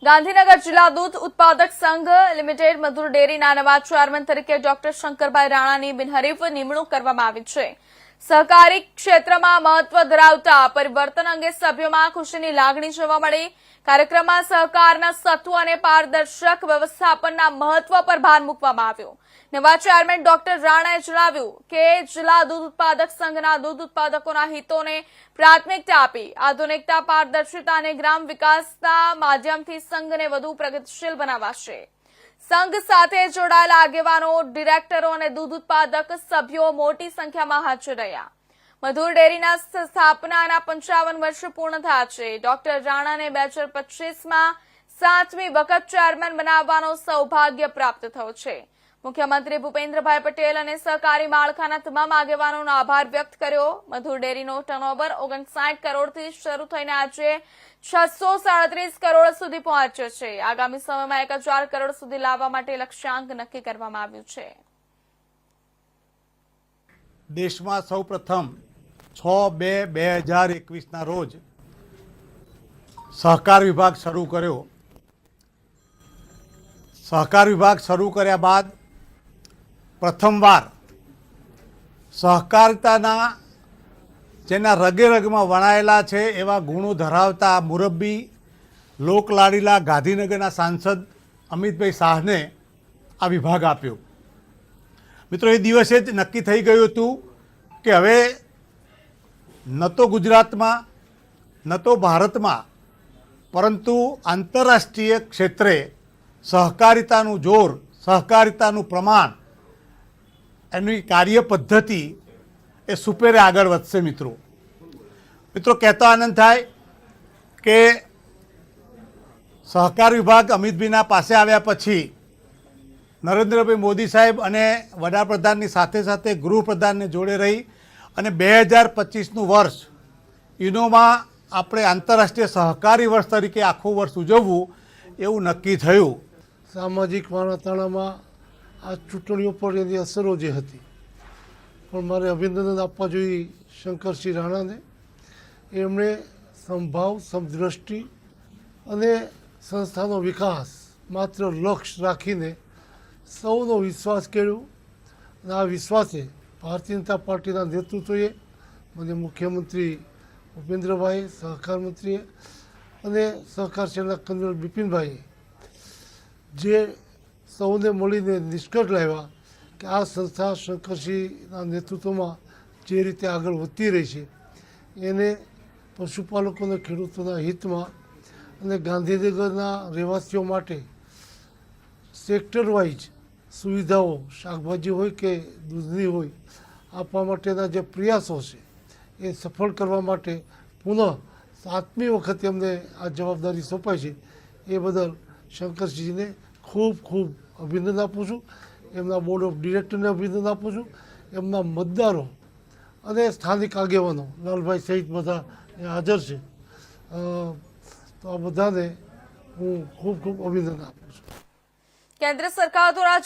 ગાંધીનગર જિલ્લા દૂધ ઉત્પાદક સંઘ લિમિટેડ મધુર ડેરીના નવા ચેરમેન તરીકે ડોક્ટર શંકરભાઈ રાણાની બિનહરીફ નિમણૂક કરવામાં આવી છે। સહકારી ક્ષેત્રમાં મહત્વ ધરાવતા પરિવર્તન અંગે સભ્યોમાં ખુશીની લાગણી જોવા મળી। કાર્યક્રમમાં સહકારના સત્વ અને પારદર્શક વ્યવસ્થાપનના મહત્વ પર ભાર મૂકવામાં આવ્યો। નવા ચેરમેન ડોક્ટર રાણાએ જણાવ્યું કે જિલ્લા દૂધ ઉત્પાદક સંઘના દૂધ ઉત્પાદકોના હિતોને પ્રાથમિકતા આપી આધુનિકતા, પારદર્શિતા અને ગ્રામ વિકાસના માધ્યમથી સંઘને વધુ પ્રગતિશીલ બનાવાશે। સંઘ સાથે જોડાયેલા આગેવાનો, ડિરેક્ટરો અને દૂધ ઉત્પાદક સભ્યો મોટી સંખ્યામાં હાજર રહ્યા। મધુર ડેરીના સ્થાપનાના 55 વર્ષ પૂર્ણ થયા છે। ડોક્ટર રાણાને 2025માં 7મી વખત ચેરમેન બનાવવાનો સૌભાગ્ય પ્રાપ્ત થયો છે। મુખ્યમંત્રી ભૂપેન્દ્રભાઈ પટેલ અને સહકારી માળખાના તમામ આગેવાનોનો આભાર વ્યક્ત કર્યો। મધુર ડેરીનો ટર્નઓવર 59 કરોડથી શરૂ થઈને આજે 637 કરોડ સુધી પહોંચ્યો છે। આગામી સમયમાં 1000 કરોડ સુધી લાવવા માટે લક્ષ્યાંક નક્કી કરવામાં આવ્યું છે। દેશમાં સૌપ્રથમ 6/2/2021ના રોજ સહકાર વિભાગ શરૂ કર્યો। સહકાર વિભાગ શરૂ કર્યા બાદ પ્રથમવાર સહકારિતાના જેના રગે રગમાં વણાયેલા છે એવા ગુણો ધરાવતા મુરબ્બી લોકલાડીલા ગાંધીનગરના સાંસદ અમિતભાઈ શાહને આ વિભાગ આપ્યો। મિત્રો, એ દિવસે જ નક્કી થઈ ગયું હતું કે હવે ન તો ગુજરાતમાં ન તો ભારતમાં પરંતુ આંતરરાષ્ટ્રીય ક્ષેત્રે સહકારિતાનું જોર, સહકારિતાનું પ્રમાણ, એની કાર્ય પદ્ધતિ એ સુપેરે આગળ વધશે। મિત્રો કહેતો આનંદ થાય કે સહકાર વિભાગ અમિતભાઈના પાસે આવ્યા પછી નરેન્દ્રભાઈ મોદી સાહેબ અને વડાપ્રધાનની સાથે સાથે ગૃહપ્રધાનને જોડે રહી અને 2025નું વર્ષ યુનોમાં આપણે આંતરરાષ્ટ્રીય સહકારી વર્ષ તરીકે આખું વર્ષ ઉજવવું એવું નક્કી થયું। સામાજિક વાતાવરણમાં આ ચૂંટણીઓ પર એની અસરો જે હતી, પણ મારે અભિનંદન આપવા જોઈએ શંકરસિંહ રાણાને। એમણે સંભાવ, સમદ્રષ્ટિ અને સંસ્થાનો વિકાસ માત્ર લક્ષ્ય રાખીને સૌનો વિશ્વાસ કર્યો અને આ વિશ્વાસે ભારતીય જનતા પાર્ટીના નેતૃત્વએ, મને મુખ્યમંત્રી ભૂપેન્દ્રભાઈ, સહકાર મંત્રીએ અને સહકાર સેના કન્વીનર બિપિનભાઈએ જે સૌને મળીને નિષ્કર્ષ લાવ્યા કે આ સંસ્થા શંકરસિંહના નેતૃત્વમાં જે રીતે આગળ વધતી રહી છે એને પશુપાલકો અને ખેડૂતોના હિતમાં અને ગાંધીનગરના રહેવાસીઓ માટે સેક્ટર વાઇઝ સુવિધાઓ, શાકભાજી હોય કે દૂધની હોય, આપવા માટેના જે પ્રયાસો છે એ સફળ કરવા માટે પુનઃ 7મી વખત એમને આ જવાબદારી સોંપાઈ છે। એ બદલ શંકરસિંહજીને ખૂબ ખૂબ અભિનંદન આપું છું। એમના બોર્ડ ઓફ ડિરેક્ટરને અભિનંદન આપું છું। એમના મતદારો અને સ્થાનિક આગેવાનો લાલભાઈ સહિત બધા હાજર છે, તો આ બધાને હું ખૂબ ખૂબ અભિનંદન આપું છું। કેન્દ્ર સરકાર દ્વારા